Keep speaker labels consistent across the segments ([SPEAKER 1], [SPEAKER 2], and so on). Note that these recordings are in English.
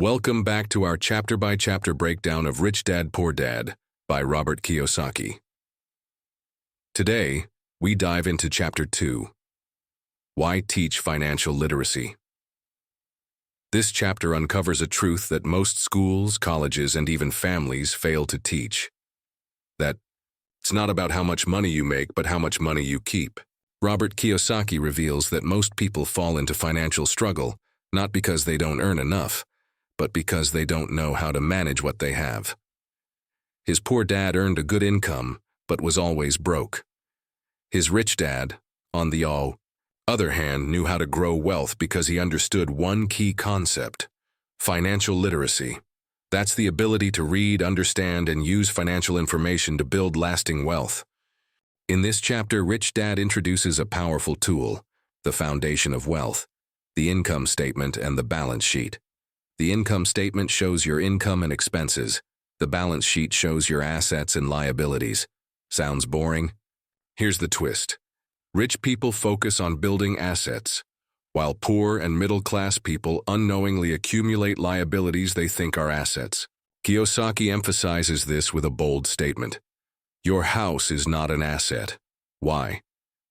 [SPEAKER 1] Welcome back to our chapter-by-chapter breakdown of Rich Dad, Poor Dad by Robert Kiyosaki. Today, we dive into Chapter 2, Why Teach Financial Literacy? This chapter uncovers a truth that most schools, colleges, and even families fail to teach. That it's not about how much money you make, but how much money you keep. Robert Kiyosaki reveals that most people fall into financial struggle not because they don't earn enough, but because they don't know how to manage what they have. His poor dad earned a good income, but was always broke. His rich dad, on the other hand, knew how to grow wealth because he understood one key concept: financial literacy. That's the ability to read, understand, and use financial information to build lasting wealth. In this chapter, Rich Dad introduces a powerful tool, the foundation of wealth, the income statement and the balance sheet. The income statement shows your income and expenses. The balance sheet shows your assets and liabilities. Sounds boring? Here's the twist. Rich people focus on building assets, while poor and middle-class people unknowingly accumulate liabilities they think are assets. Kiyosaki emphasizes this with a bold statement. Your house is not an asset. Why?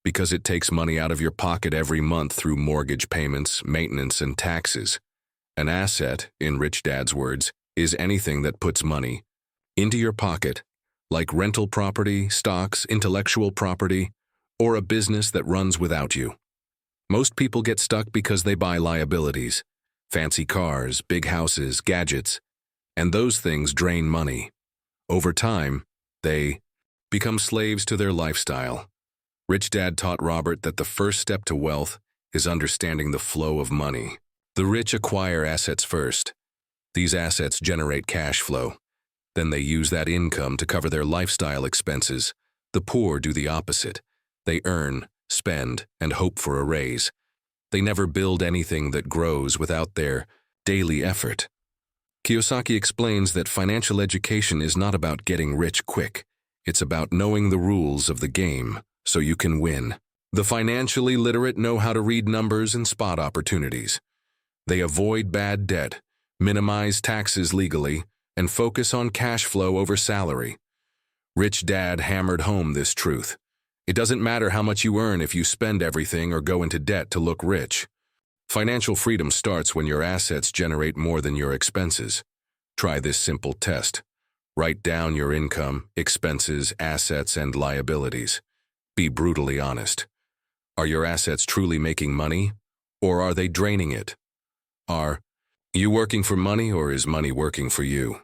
[SPEAKER 1] Because it takes money out of your pocket every month through mortgage payments, maintenance, and taxes. An asset, in Rich Dad's words, is anything that puts money into your pocket, like rental property, stocks, intellectual property, or a business that runs without you. Most people get stuck because they buy liabilities, fancy cars, big houses, gadgets, and those things drain money. Over time, they become slaves to their lifestyle. Rich Dad taught Robert that the first step to wealth is understanding the flow of money. The rich acquire assets first. These assets generate cash flow. Then they use that income to cover their lifestyle expenses. The poor do the opposite. They earn, spend, and hope for a raise. They never build anything that grows without their daily effort. Kiyosaki explains that financial education is not about getting rich quick. It's about knowing the rules of the game so you can win. The financially literate know how to read numbers and spot opportunities. They avoid bad debt, minimize taxes legally, and focus on cash flow over salary. Rich Dad hammered home this truth. It doesn't matter how much you earn if you spend everything or go into debt to look rich. Financial freedom starts when your assets generate more than your expenses. Try this simple test. Write down your income, expenses, assets, and liabilities. Be brutally honest. Are your assets truly making money, or are they draining it? Are you working for money, or is money working for you?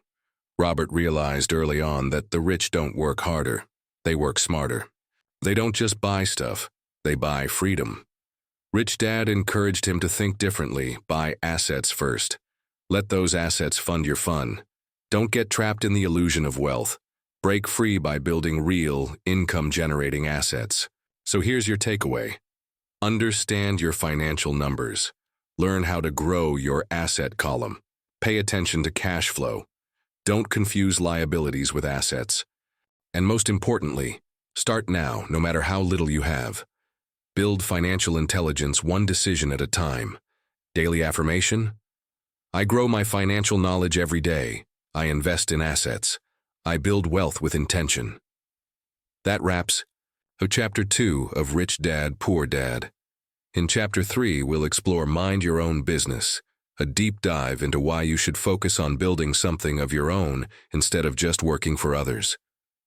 [SPEAKER 1] Robert realized early on that the rich don't work harder, they work smarter. They don't just buy stuff, they buy freedom. Rich Dad encouraged him to think differently. Buy assets first. Let those assets fund your fun. Don't get trapped in the illusion of wealth. Break free by building real, income-generating assets. So here's your takeaway. Understand your financial numbers. Learn how to grow your asset column. Pay attention to cash flow. Don't confuse liabilities with assets. And most importantly, start now, no matter how little you have. Build financial intelligence one decision at a time. Daily affirmation: I grow my financial knowledge every day. I invest in assets. I build wealth with intention. That wraps up Chapter 2 of Rich Dad, Poor Dad. In Chapter 3, we'll explore Mind Your Own Business, a deep dive into why you should focus on building something of your own instead of just working for others.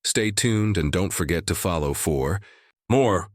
[SPEAKER 1] Stay tuned and don't forget to follow for more